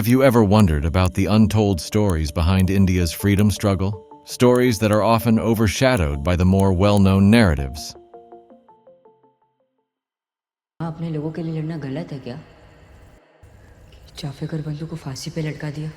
Have you ever wondered about the untold stories behind India's freedom struggle? Stories that are often overshadowed by the more well-known narratives. अपने लोगों के लिए लड़ना गलत है क्या? जाफेकर बंधु को फांसी पे लटका दिया।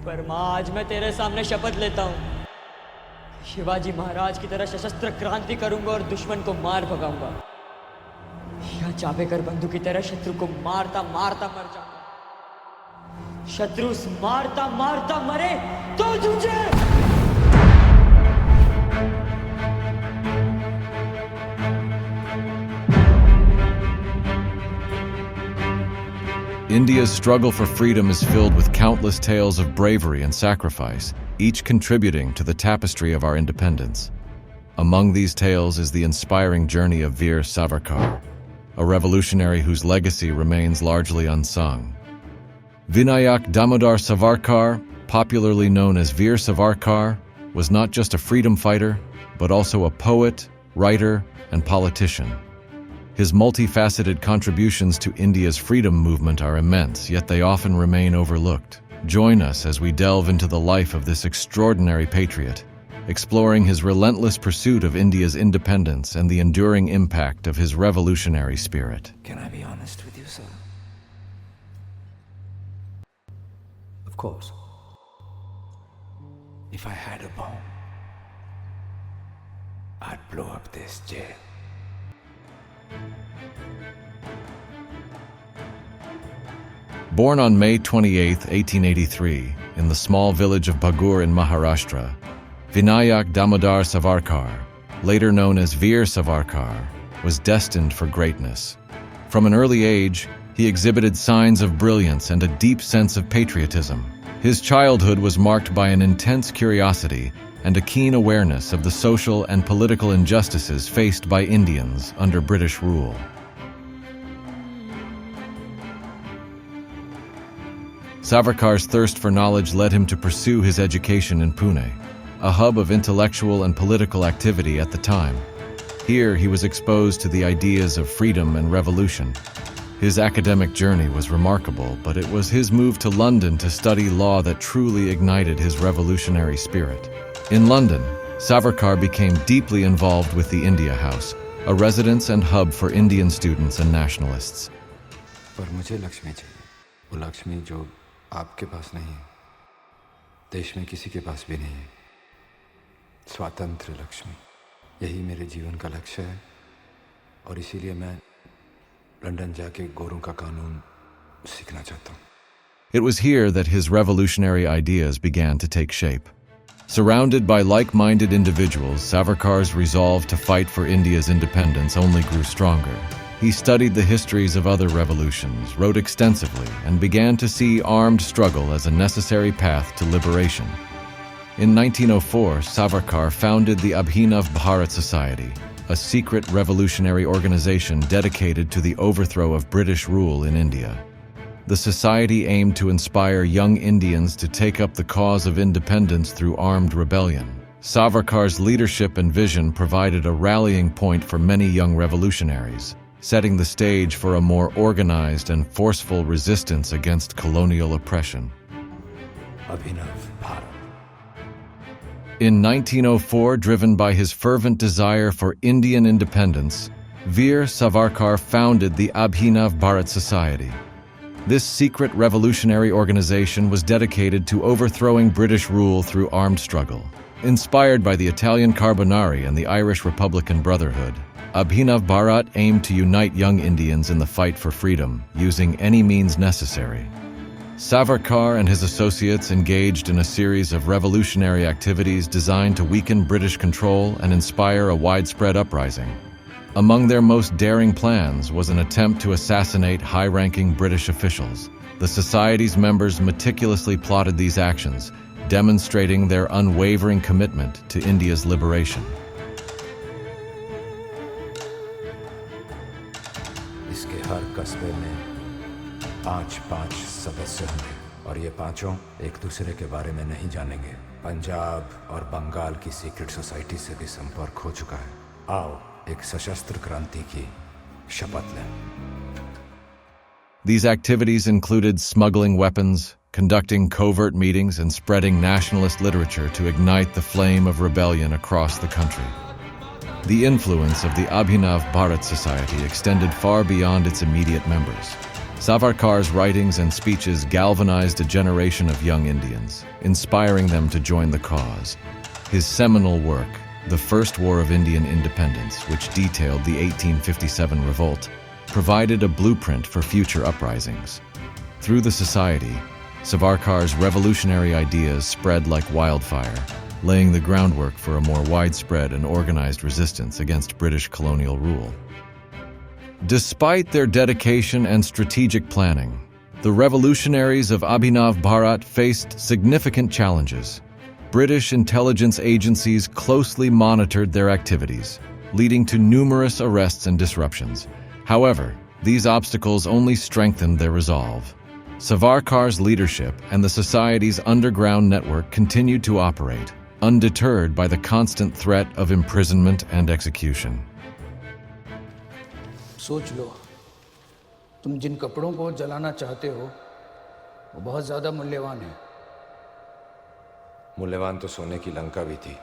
पर माँ, आज मैं तेरे सामने शपथ लेता हूँ, शिवाजी महाराज की तरह सशस्त्र क्रांति करूंगा और दुश्मन को मार भगाऊंगा, या जाफेकर बंधु की तरह शत्रु को मारता मारता मर जाऊंगा। शत्रु मारता मारता मरे तो तुझे। India's struggle for freedom is filled with countless tales of bravery and sacrifice, each contributing to the tapestry of our independence. Among these tales is the inspiring journey of Veer Savarkar, a revolutionary whose legacy remains largely unsung. Vinayak Damodar Savarkar, popularly known as Veer Savarkar, was not just a freedom fighter, but also a poet, writer, and politician. His multifaceted contributions to India's freedom movement are immense, yet they often remain overlooked. Join us as we delve into the life of this extraordinary patriot, exploring his relentless pursuit of India's independence and the enduring impact of his revolutionary spirit. Can I be honest with you, sir? Of course. If I had a bomb, I'd blow up this jail. Born on May 28, 1883, in the small village of Bagur in Maharashtra, Vinayak Damodar Savarkar, later known as Veer Savarkar, was destined for greatness. From an early age, he exhibited signs of brilliance and a deep sense of patriotism. His childhood was marked by an intense curiosity and a keen awareness of the social and political injustices faced by Indians under British rule. Savarkar's thirst for knowledge led him to pursue his education in Pune, a hub of intellectual and political activity at the time. Here, he was exposed to the ideas of freedom and revolution. His academic journey was remarkable, but it was his move to London to study law that truly ignited his revolutionary spirit. In London, Savarkar became deeply involved with the India House, a residence and hub for Indian students and nationalists. पर मुझे लक्ष्मी चाहिए, वो लक्ष्मी जो आपके पास नहीं है, देश में किसी के पास भी नहीं है, स्वतंत्र लक्ष्मी। यही मेरे जीवन का लक्ष्य है और इसीलिए मैं लंदन जाके गोरों का कानून सीखना चाहता हूँ। It was here that his revolutionary ideas began to take shape. Surrounded by like-minded individuals, Savarkar's resolve to fight for India's independence only grew stronger. He studied the histories of other revolutions, wrote extensively, and began to see armed struggle as a necessary path to liberation. In 1904, Savarkar founded the Abhinav Bharat Society, a secret revolutionary organization dedicated to the overthrow of British rule in India. The society aimed to inspire young Indians to take up the cause of independence through armed rebellion. Savarkar's leadership and vision provided a rallying point for many young revolutionaries, setting the stage for a more organized and forceful resistance against colonial oppression. Abhinav Bharat. In 1904, driven by his fervent desire for Indian independence, Veer Savarkar founded the Abhinav Bharat Society. This secret revolutionary organization was dedicated to overthrowing British rule through armed struggle. Inspired by the Italian Carbonari and the Irish Republican Brotherhood, Abhinav Bharat aimed to unite young Indians in the fight for freedom, using any means necessary. Savarkar and his associates engaged in a series of revolutionary activities designed to weaken British control and inspire a widespread uprising. Among their most daring plans was an attempt to assassinate high-ranking British officials. The Society's members meticulously plotted these actions, demonstrating their unwavering commitment to India's liberation. इसके हर कस्बे में 5-5 सदस्य होंगे और ये पांचों एक दूसरे के बारे में नहीं जानेंगे। पंजाब और बंगाल की सीक्रेट सोसाइटी से भी संपर्क हो चुका है। आओ एक सशस्त्र क्रांति की शपथ लें। These activities included smuggling weapons, conducting covert meetings, and spreading nationalist literature to ignite the flame of rebellion across the country. The influence of the Abhinav Bharat Society extended far beyond its immediate members. Savarkar's writings and speeches galvanized a generation of young Indians, inspiring them to join the cause. His seminal work, The First War of Indian Independence, which detailed the 1857 revolt, provided a blueprint for future uprisings. Through the society, Savarkar's revolutionary ideas spread like wildfire, laying the groundwork for a more widespread and organized resistance against British colonial rule. Despite their dedication and strategic planning, the revolutionaries of Abhinav Bharat faced significant challenges. British intelligence agencies closely monitored their activities, leading to numerous arrests and disruptions. However, these obstacles only strengthened their resolve. Savarkar's leadership and the society's underground network continued to operate, undeterred by the constant threat of imprisonment and execution. सोच लो, तुम जिन कपड़ों को जलाना चाहते हो, वो बहुत ज़्यादा मूल्यवान है। मूल्यवान तो सोने की लंका भी थी,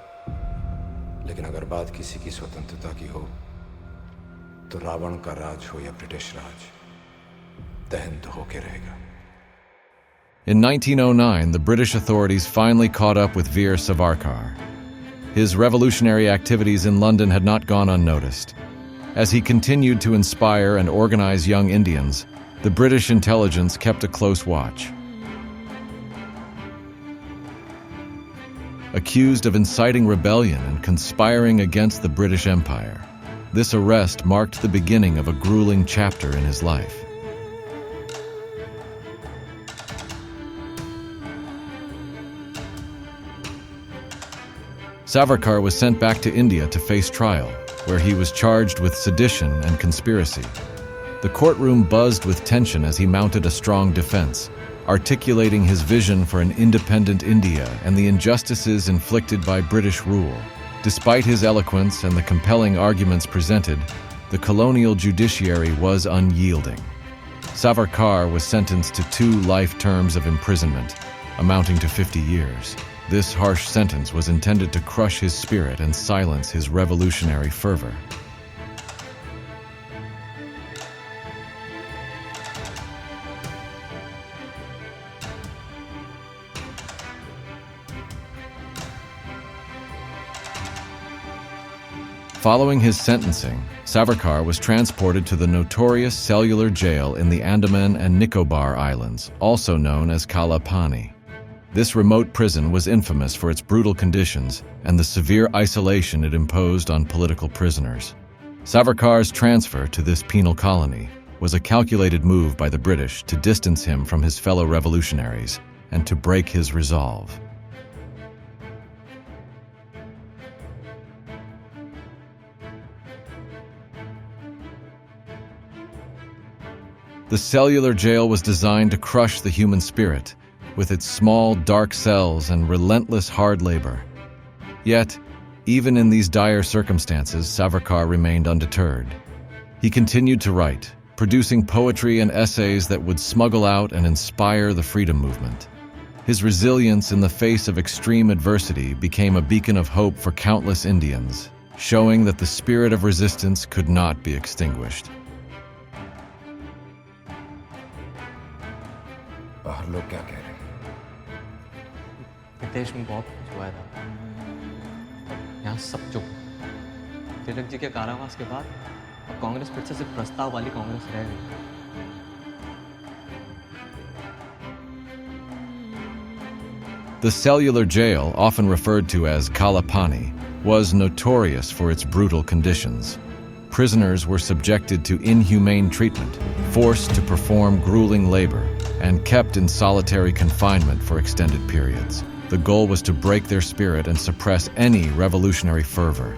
लेकिन अगर बात किसी की स्वतंत्रता की हो, तो रावण का राज हो या ब्रिटिश राज, दहन तो होके रहेगा। In 1909, the British authorities finally caught up with Veer Savarkar. His revolutionary activities in London had not gone unnoticed. As he continued to inspire and organize young Indians, the British intelligence kept a close watch. Accused of inciting rebellion and conspiring against the British Empire, this arrest marked the beginning of a grueling chapter in his life. Savarkar was sent back to India to face trial, where he was charged with sedition and conspiracy. The courtroom buzzed with tension as he mounted a strong defense, articulating his vision for an independent India and the injustices inflicted by British rule. Despite his eloquence and the compelling arguments presented, the colonial judiciary was unyielding. Savarkar was sentenced to 2 life terms of imprisonment, amounting to 50 years. This harsh sentence was intended to crush his spirit and silence his revolutionary fervor. Following his sentencing, Savarkar was transported to the notorious Cellular Jail in the Andaman and Nicobar Islands, also known as Pani. This remote prison was infamous for its brutal conditions and the severe isolation it imposed on political prisoners. Savarkar's transfer to this penal colony was a calculated move by the British to distance him from his fellow revolutionaries and to break his resolve. The Cellular Jail was designed to crush the human spirit, with its small, dark cells and relentless hard labor. Yet, even in these dire circumstances, Savarkar remained undeterred. He continued to write, producing poetry and essays that would smuggle out and inspire the freedom movement. His resilience in the face of extreme adversity became a beacon of hope for countless Indians, showing that the spirit of resistance could not be extinguished. बाहर लोग क्या कह रहे हैं? देश में बहुत कुछ हुआ था। यहाँ सब चुप। तिलक जी के कारावास के बाद अब कांग्रेस फिर से सिर्फ प्रस्ताव वाली कांग्रेस रह गई। The Cellular Jail, often referred to as Pani, was notorious for its brutal conditions. Prisoners were subjected to inhumane treatment, forced to perform grueling labor, and kept in solitary confinement for extended periods. The goal was to break their spirit and suppress any revolutionary fervor.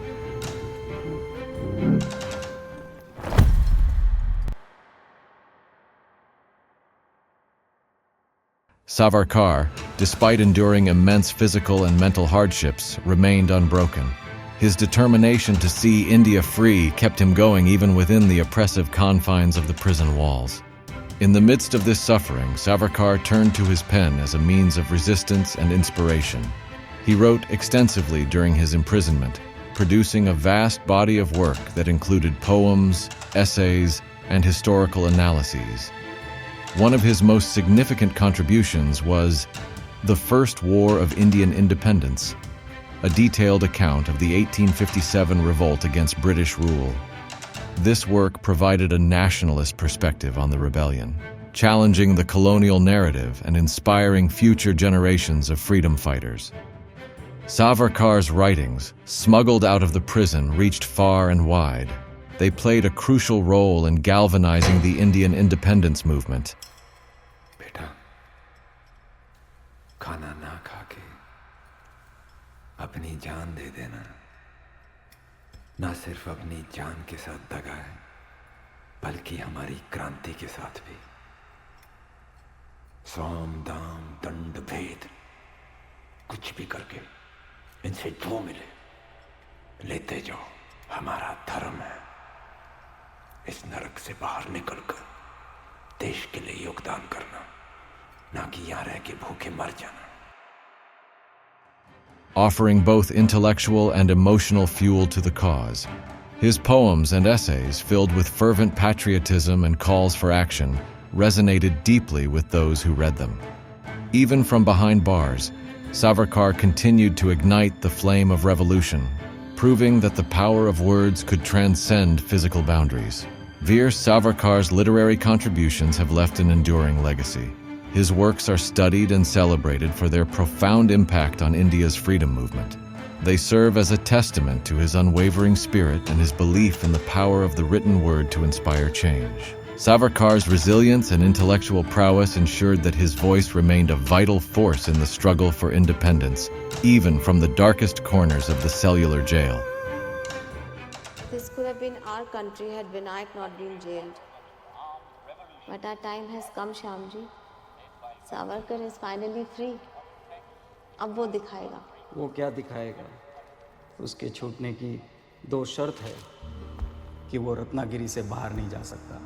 Savarkar, despite enduring immense physical and mental hardships, remained unbroken. His determination to see India free kept him going even within the oppressive confines of the prison walls. In the midst of this suffering, Savarkar turned to his pen as a means of resistance and inspiration. He wrote extensively during his imprisonment, producing a vast body of work that included poems, essays, and historical analyses. One of his most significant contributions was The First War of Indian Independence, a detailed account of the 1857 revolt against British rule. This work provided a nationalist perspective on the rebellion, challenging the colonial narrative and inspiring future generations of freedom fighters. Savarkar's writings, smuggled out of the prison, reached far and wide. They played a crucial role in galvanizing the Indian independence movement. बेटा, खाना ना खा के अपनी जान दे देना, ना सिर्फ अपनी जान के साथ दगा है, बल्कि हमारी क्रांति के साथ भी। साम दाम दंड भेद कुछ भी करके इनसे जो मिले लेते जाओ, हमारा धर्म है। इस नरक से बाहर निकलकर देश के लिए योगदान करना, ना कि यहाँ रह के भूखे मर जाना। Offering both intellectual and emotional fuel to the cause. His poems and essays, filled with fervent patriotism and calls for action, resonated deeply with those who read them. Even from behind bars, Savarkar continued to ignite the flame of revolution, proving that the power of words could transcend physical boundaries. Veer Savarkar's literary contributions have left an enduring legacy. His works are studied and celebrated for their profound impact on India's freedom movement. They serve as a testament to his unwavering spirit and his belief in the power of the written word to inspire change. Savarkar's resilience and intellectual prowess ensured that his voice remained a vital force in the struggle for independence, even from the darkest corners of the Cellular Jail. This could have been our country had Vinayak not been jailed. But our time has come, Shyamji. Savarkar is finally free. अब वो दिखाएगा। वो क्या दिखाएगा? उसके छूटने की दो शर्त है कि वो रत्नागिरी से बाहर नहीं जा सकता,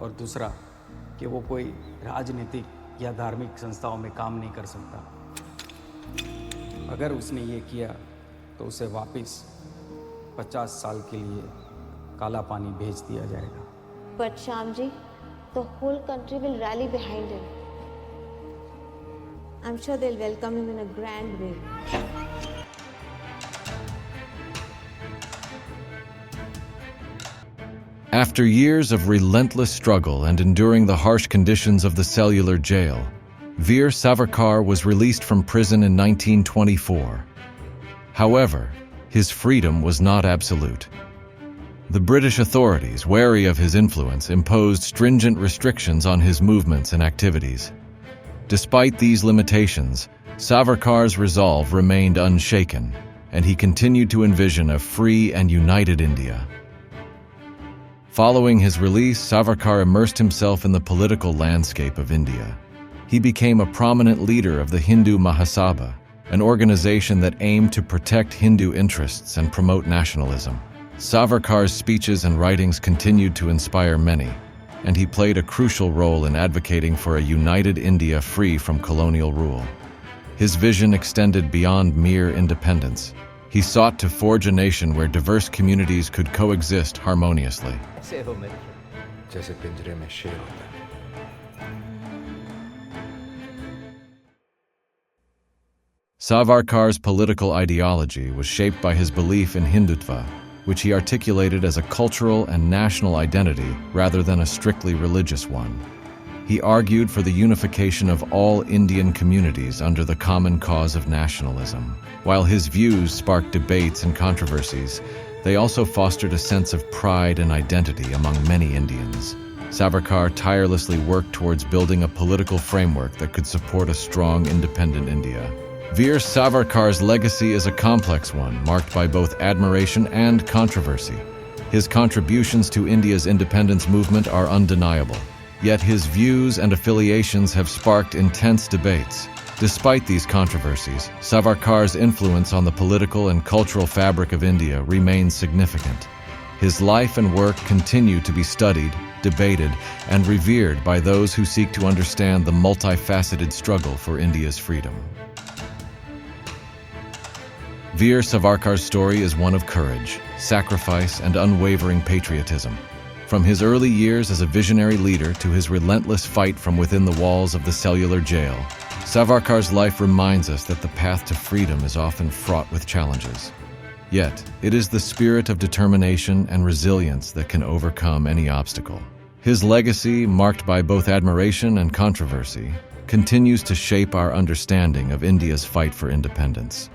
और दूसरा कि वो कोई राजनीतिक या धार्मिक संस्थाओं में काम नहीं कर सकता। अगर उसने ये किया तो उसे वापस 50 साल के लिए काला पानी भेज दिया जाएगा। But Shyamji, the whole country will rally behind him. I'm sure they'll welcome him in a grand way. After years of relentless struggle and enduring the harsh conditions of the Cellular Jail, Veer Savarkar was released from prison in 1924. However, his freedom was not absolute. The British authorities, wary of his influence, imposed stringent restrictions on his movements and activities. Despite these limitations, Savarkar's resolve remained unshaken, and he continued to envision a free and united India. Following his release, Savarkar immersed himself in the political landscape of India. He became a prominent leader of the Hindu Mahasabha, an organization that aimed to protect Hindu interests and promote nationalism. Savarkar's speeches and writings continued to inspire many, and he played a crucial role in advocating for a united India free from colonial rule. His vision extended beyond mere independence. He sought to forge a nation where diverse communities could coexist harmoniously. जैसे पिंजरे में शेर होता है। Savarkar's political ideology was shaped by his belief in Hindutva, which he articulated as a cultural and national identity rather than a strictly religious one. He argued for the unification of all Indian communities under the common cause of nationalism. While his views sparked debates and controversies, they also fostered a sense of pride and identity among many Indians. Savarkar tirelessly worked towards building a political framework that could support a strong, independent India. Veer Savarkar's legacy is a complex one, marked by both admiration and controversy. His contributions to India's independence movement are undeniable, yet his views and affiliations have sparked intense debates. Despite these controversies, Savarkar's influence on the political and cultural fabric of India remains significant. His life and work continue to be studied, debated, and revered by those who seek to understand the multifaceted struggle for India's freedom. Veer Savarkar's story is one of courage, sacrifice, and unwavering patriotism. From his early years as a visionary leader to his relentless fight from within the walls of the Cellular Jail, Savarkar's life reminds us that the path to freedom is often fraught with challenges. Yet, it is the spirit of determination and resilience that can overcome any obstacle. His legacy, marked by both admiration and controversy, continues to shape our understanding of India's fight for independence.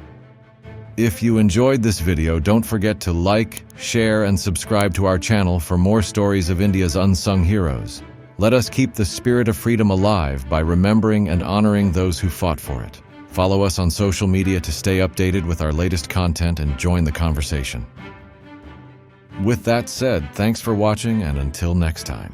If you enjoyed this video, don't forget to like, share, and subscribe to our channel for more stories of India's unsung heroes. Let us keep the spirit of freedom alive by remembering and honoring those who fought for it. Follow us on social media to stay updated with our latest content and join the conversation. With that said, thanks for watching, and until next time.